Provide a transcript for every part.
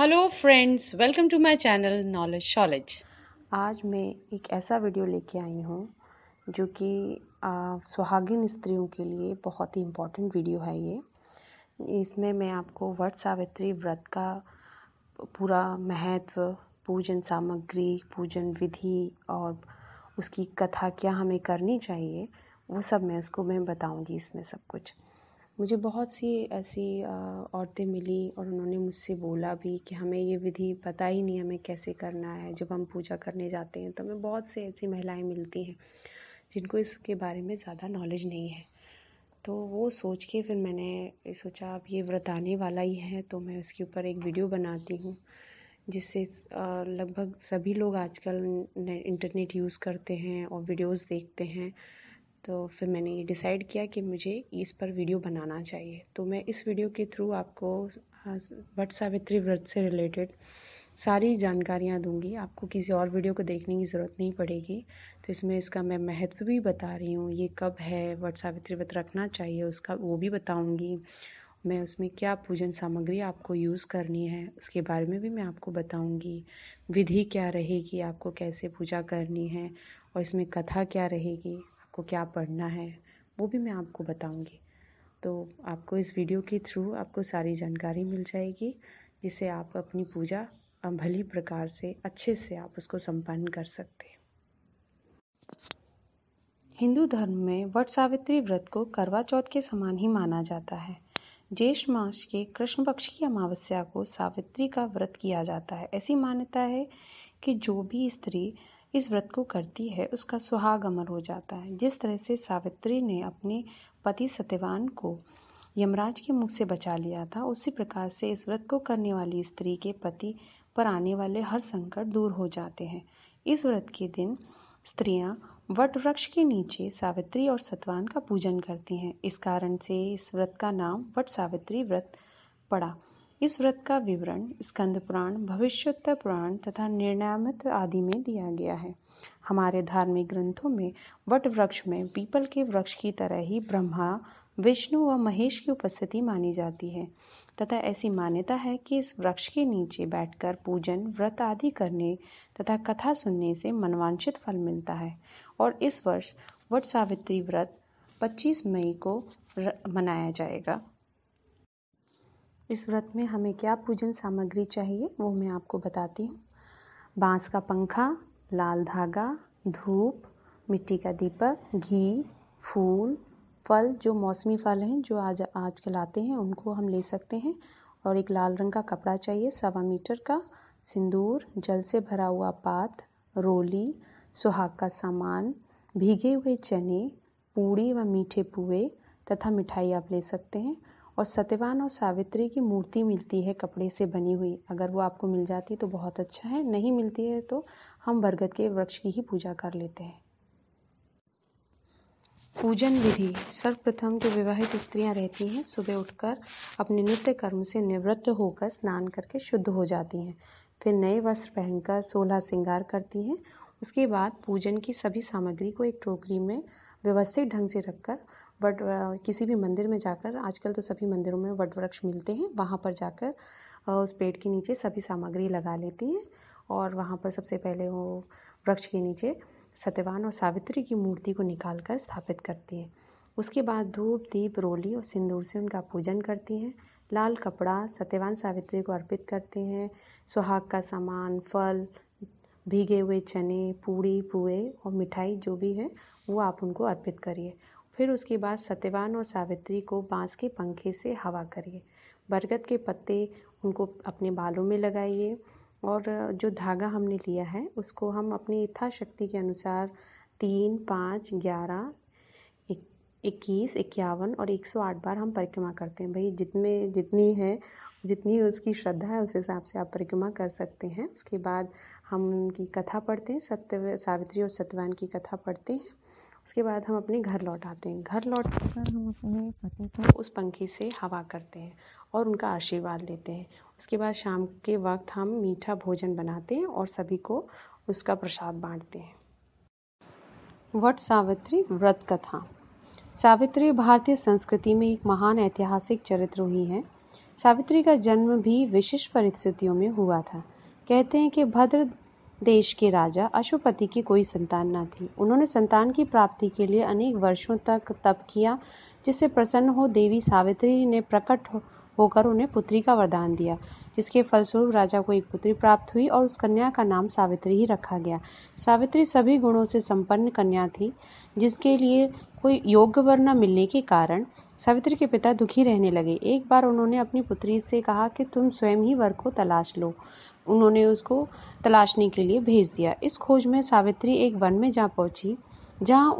Hello friends, welcome to my channel knowledge शॉलेज। आज मैं एक ऐसा वीडियो लेके आई हूँ जो कि सुहागिन स्त्रियों के लिए बहुत ही इम्पोर्टेंट वीडियो है। इसमें मैं आपको वट सावित्री व्रत का पूरा महत्व, पूजन सामग्री, पूजन विधि और उसकी कथा क्या हमें करनी चाहिए, वो सब मैं बताऊँगी इसमें सब कुछ। मुझे बहुत सी ऐसी औरतें मिली और उन्होंने मुझसे बोला भी कि हमें ये विधि पता ही नहीं, हमें कैसे करना है। जब हम पूजा करने जाते हैं तो हमें बहुत से ऐसी महिलाएं मिलती हैं जिनको इसके बारे में ज़्यादा नॉलेज नहीं है। तो वो सोच के फिर मैंने सोचा अब ये व्रत आने वाला ही है तो मैं उसके ऊपर एक वीडियो बनाती हूँ, जिससे लगभग सभी लोग आजकल इंटरनेट यूज़ करते हैं और वीडियोस देखते हैं। तो फिर मैंने ये डिसाइड किया कि मुझे इस पर वीडियो बनाना चाहिए। तो मैं इस वीडियो के थ्रू आपको वट सावित्री व्रत से रिलेटेड सारी जानकारियाँ दूंगी। आपको किसी और वीडियो को देखने की ज़रूरत नहीं पड़ेगी। तो इसमें इसका मैं महत्व भी बता रही हूँ, ये कब है, वट सावित्री व्रत रखना चाहिए उसका वो भी बताऊँगी। मैं उसमें क्या पूजन सामग्री आपको यूज़ करनी है उसके बारे में भी मैं आपको बताऊँगी। विधि क्या रहेगी, आपको कैसे पूजा करनी है, और इसमें कथा क्या रहेगी, आपको क्या पढ़ना है, वो भी मैं आपको बताऊंगी। तो आपको इस वीडियो के थ्रू आपको सारी जानकारी मिल जाएगी, जिससे आप अपनी पूजा भली प्रकार से अच्छे से आप उसको संपन्न कर सकते हैं। हिंदू धर्म में वट सावित्री व्रत को करवा चौथ के समान ही माना जाता है। ज्येष्ठ मास के कृष्ण पक्ष की अमावस्या को सावित्री का व्रत किया जाता है। ऐसी मान्यता है कि जो भी स्त्री इस व्रत को करती है उसका सुहाग अमर हो जाता है। जिस तरह से सावित्री ने अपने पति सत्यवान को यमराज के मुख से बचा लिया था, उसी प्रकार से इस व्रत को करने वाली स्त्री के पति पर आने वाले हर संकट दूर हो जाते हैं। इस व्रत के दिन स्त्रियां वट वृक्ष के नीचे सावित्री और सतवान का पूजन करती हैं। इस कारण से इस व्रत का नाम वट सावित्री व्रत पड़ा। इस व्रत का विवरण स्कंद पुराण, भविष्योत्तर पुराण तथा निर्णयामृत आदि में दिया गया है। हमारे धार्मिक ग्रंथों में वट वृक्ष में पीपल के वृक्ष की तरह ही ब्रह्मा, विष्णु व महेश की उपस्थिति मानी जाती है तथा ऐसी मान्यता है कि इस वृक्ष के नीचे बैठकर पूजन, व्रत आदि करने तथा कथा सुनने से मनवांछित फल मिलता है। और इस वर्ष वट सावित्री व्रत 25 मई को मनाया जाएगा। इस व्रत में हमें क्या पूजन सामग्री चाहिए वो मैं आपको बताती हूँ। बांस का पंखा, लाल धागा, धूप, मिट्टी का दीपक, घी, फूल, फल, जो मौसमी फल हैं जो आजकल आते हैं उनको हम ले सकते हैं, और एक लाल रंग का कपड़ा चाहिए 1.25 मीटर का, सिंदूर, जल से भरा हुआ पात्र, रोली, सुहाग का सामान, भीगे हुए चने, पूड़ी व मीठे पुए तथा मिठाई आप ले सकते हैं। और सत्यवान और सावित्री की मूर्ति मिलती है कपड़े से बनी हुई, अगर वो आपको मिल जाती है तो बहुत अच्छा है, नहीं मिलती है तो हम बरगद के वृक्ष की ही पूजा कर लेते हैं। पूजन विधि। सर्वप्रथम जो विवाहित स्त्रियां रहती हैं सुबह उठकर अपने नित्य कर्म से निवृत्त होकर स्नान करके शुद्ध हो जाती हैं। फिर नए वस्त्र पहनकर 16 श्रृंगार करती हैं। उसके बाद पूजन की सभी सामग्री को एक टोकरी में व्यवस्थित ढंग से रखकर किसी भी मंदिर में जाकर, आजकल तो सभी मंदिरों में वट वृक्ष मिलते हैं, वहाँ पर जाकर उस पेड़ के नीचे सभी सामग्री लगा लेती हैं। और वहाँ पर सबसे पहले वो वृक्ष के नीचे सत्यवान और सावित्री की मूर्ति को निकालकर स्थापित करती हैं। उसके बाद धूप, दीप, रोली और सिंदूर से उनका पूजन करती हैं। लाल कपड़ा सत्यवान सावित्री को अर्पित करते हैं। सुहाग का सामान, फल, भीगे हुए चने, पूड़ी, पुए और मिठाई जो भी है वो आप उनको अर्पित करिए। फिर उसके बाद सत्यवान और सावित्री को बांस के पंखे से हवा करिए। बरगद के पत्ते उनको अपने बालों में लगाइए, और जो धागा हमने लिया है उसको हम अपनी यथाशक्ति के अनुसार 3, 5, 11, 21, 51 और 108 बार हम परिक्रमा करते हैं। भाई जितनी उसकी श्रद्धा है उस हिसाब से आप परिक्रमा कर सकते हैं। उसके बाद हम उनकी कथा पढ़ते हैं, सावित्री और सत्यवान की कथा पढ़ते हैं। उसके बाद हम अपने घर लौट आते हैं। घर लौट कर हम अपने पति को उस पंखे से हवा करते हैं और उनका आशीर्वाद लेते हैं। उसके बाद शाम के वक्त हम मीठा भोजन बनाते हैं और सभी को उसका प्रसाद बांटते हैं। वट सावित्री व्रत कथा। सावित्री भारतीय संस्कृति में एक महान ऐतिहासिक चरित्र हुई है। सावित्री का जन्म भी विशिष्ट परिस्थितियों में हुआ था। कहते हैं कि भद्र देश के राजा अशुपति की कोई संतान न थी। उन्होंने संतान की प्राप्ति के लिए अनेक वर्षों तक तप किया, जिससे प्रसन्न हो देवी सावित्री ने प्रकट होकर उन्हें पुत्री का वरदान दिया, जिसके फलस्वरूप राजा को एक पुत्री प्राप्त हुई और उस कन्या का नाम सावित्री ही रखा गया। सावित्री सभी गुणों से संपन्न कन्या थी, जिसके लिए कोई योग्य वर न मिलने के कारण सावित्री के पिता दुखी रहने लगे। एक बार उन्होंने अपनी पुत्री से कहा कि तुम स्वयं ही वर को तलाश लो। उन्होंने उसको तलाशने के लिए भेज दिया। इस खोज में सावित्री एक वन में जा पहुंची, जहां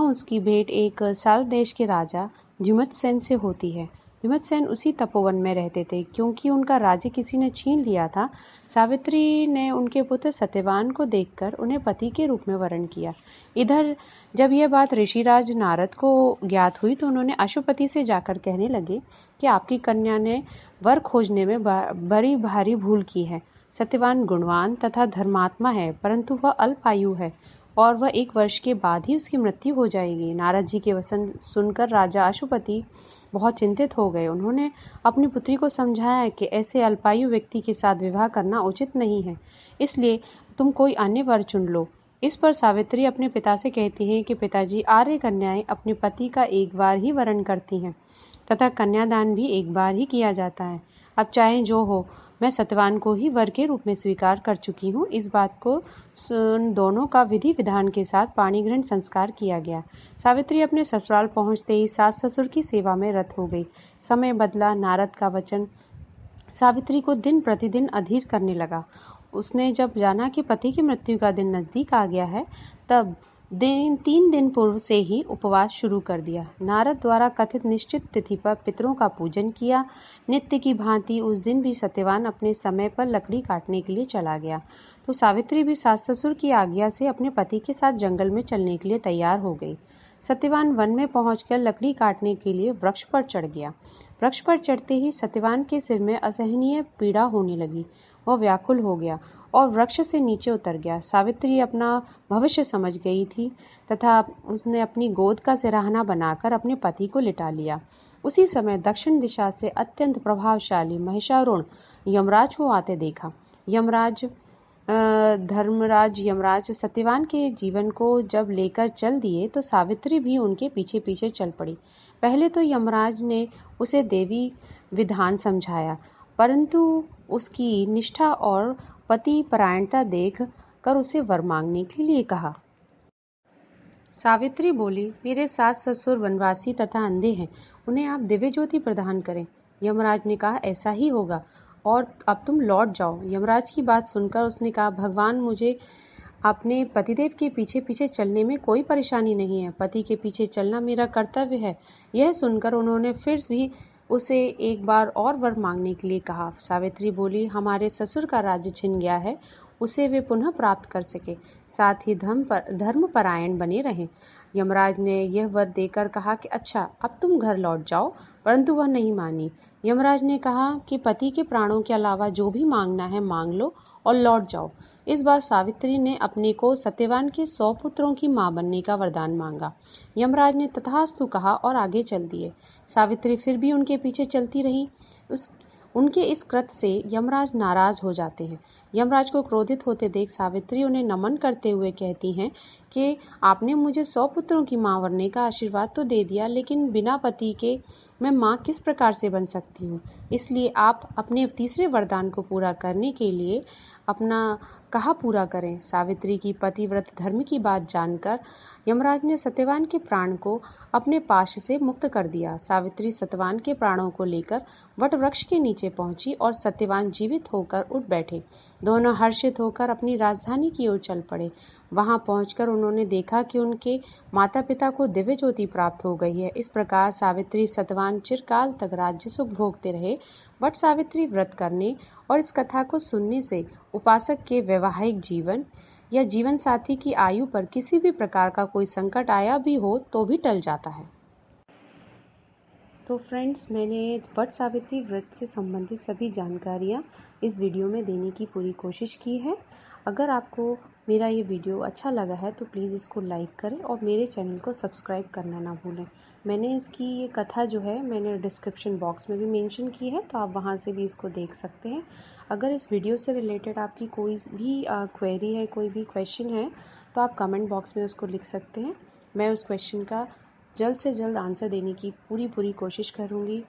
उसकी भेंट एक साल देश के राजा द्युमत्सेन से होती है। द्युमत्सेन उसी तपोवन में रहते थे। क्योंकि उनका राज्य किसी ने छीन लिया था, सावित्री ने उनके पुत्र सत्यवान को देखकर उन्हें पति के रूप में वरण किया। इधर जब यह बात ऋषिराज नारद को ज्ञात हुई तो उन्होंने अशुपति से जाकर कहने लगे कि आपकी कन्या ने वर खोजने में बड़ी भारी भूल की है। सत्यवान गुणवान तथा धर्मात्मा है, परंतु वह अल्पायु है और वह 1 वर्ष के बाद ही उसकी मृत्यु हो जाएगी। नारद जी के वचन सुनकर राजा अशुपति बहुत चिंतित हो गए। उन्होंने अपनी पुत्री को समझाया कि ऐसे अल्पायु व्यक्ति के साथ विवाह करना उचित नहीं है, इसलिए तुम कोई अन्य वर चुन लो। इस पर सावित्री अपने पिता से कहती हैं कि पिताजी, आर्य कन्याएं अपने पति का एक बार ही वरण करती हैं तथा कन्यादान भी एक बार ही किया जाता है। अब चाहे जो हो, मैं सत्यवान को ही वर के रूप में स्वीकार कर चुकी हूँ। इस बात को सुन दोनों का विधि विधान के साथ पाणिग्रहण संस्कार किया गया। सावित्री अपने ससुराल पहुँचते ही सास ससुर की सेवा में रत हो गई। समय बदला, नारद का वचन सावित्री को दिन प्रतिदिन अधीर करने लगा। उसने जब जाना कि पति की मृत्यु का दिन नजदीक आ गया है, तब 3 दिन पूर्व से ही उपवास शुरू कर दिया। नारद द्वारा कथित निश्चित तिथि पर पितरों का पूजन किया। नित्य की भांति उस दिन भी सत्यवान अपने समय पर लकड़ी काटने के लिए चला गया, तो सावित्री भी सास ससुर की आज्ञा से अपने पति के साथ जंगल में चलने के लिए तैयार हो गई। सत्यवान वन में पहुंचकर लकड़ी काटने के लिए वृक्ष पर चढ़ गया। वृक्ष पर चढ़ते ही सत्यवान के सिर में असहनीय पीड़ा होने लगी। वह व्याकुल हो गया और वृक्ष से नीचे उतर गया। सावित्री अपना भविष्य समझ गई थी तथा उसने अपनी गोद का सिरहाना बनाकर अपने पति को लिटा लिया। उसी समय दक्षिण दिशा से अत्यंत प्रभावशाली महिषासुर यमराज को आते देखा। धर्मराज यमराज सत्यवान के जीवन को जब लेकर चल दिए तो सावित्री भी उनके पीछे पीछे चल पड़ी। पहले तो यमराज ने उसे देवी विधान समझाया, परंतु उसकी निष्ठा और पति परायणता देख कर उसे वर मांगने के लिए कहा। सावित्री बोली, मेरे सास ससुर वनवासी तथा अंधे हैं, उन्हें आप दिव्य ज्योति प्रदान करें। यमराज ने कहा, ऐसा ही होगा और अब तुम लौट जाओ। यमराज की बात सुनकर उसने कहा, भगवान, मुझे अपने पतिदेव के पीछे पीछे चलने में कोई परेशानी नहीं है। पति के पीछे चलना मेरा कर्तव्य है। यह सुनकर उन्होंने फिर भी उसे एक बार और वर मांगने के लिए कहा। सावित्री बोली, हमारे ससुर का राज्य छिन गया है, उसे वे पुनः प्राप्त कर सके, साथ ही धर्मपरायण बने रहें। यमराज ने यह वर देकर कहा कि अच्छा, अब तुम घर लौट जाओ, परंतु वह नहीं मानी। यमराज ने कहा कि पति के प्राणों के अलावा जो भी मांगना है मांग लो और लौट जाओ। इस बार सावित्री ने अपने को सत्यवान के 100 पुत्रों की मां बनने का वरदान मांगा। यमराज ने तथास्तु कहा और आगे चल दिए। सावित्री फिर भी उनके पीछे चलती रही। उनके इस कृत्य से यमराज नाराज हो जाते हैं। यमराज को क्रोधित होते देख सावित्री उन्हें नमन करते हुए कहती हैं कि आपने मुझे 100 पुत्रों की मां बनने का आशीर्वाद तो दे दिया, लेकिन बिना पति के मैं मां किस प्रकार से बन सकती हूँ। इसलिए आप अपने तीसरे वरदान को पूरा करने के लिए अपना कहा पूरा करें। सावित्री की पतिव्रत धर्म की बात जानकर यमराज ने सत्यवान के प्राण को अपने पाश से मुक्त कर दिया। सावित्री सत्यवान के प्राणों को लेकर वट वृक्ष के नीचे पहुंची और सत्यवान जीवित होकर उठ बैठे। दोनों हर्षित होकर अपनी राजधानी की ओर चल पड़े। वहां पहुंचकर उन्होंने देखा कि उनके माता पिता को दिव्य ज्योति प्राप्त हो गई है। इस प्रकार सावित्री सत्यवान चिरकाल तक राज्य सुख भोगते रहे। वट सावित्री व्रत करने और इस कथा को सुनने से उपासक के वैवाहिक जीवन या जीवन साथी की आयु पर किसी भी प्रकार का कोई संकट आया भी हो तो भी टल जाता है। तो फ्रेंड्स, मैंने वट सावित्री व्रत से संबंधित सभी जानकारियाँ इस वीडियो में देने की पूरी कोशिश की है। अगर आपको मेरा ये वीडियो अच्छा लगा है तो प्लीज़ इसको लाइक करें और मेरे चैनल को सब्सक्राइब करना ना भूलें। मैंने इसकी ये कथा जो है मैंने डिस्क्रिप्शन बॉक्स में भी मेंशन की है, तो आप वहाँ से भी इसको देख सकते हैं। अगर इस वीडियो से रिलेटेड आपकी कोई भी क्वेरी है, कोई भी क्वेश्चन है, तो आप कमेंट बॉक्स में उसको लिख सकते हैं। मैं उस क्वेश्चन का जल्द से जल्द आंसर देने की पूरी कोशिश करूँगी।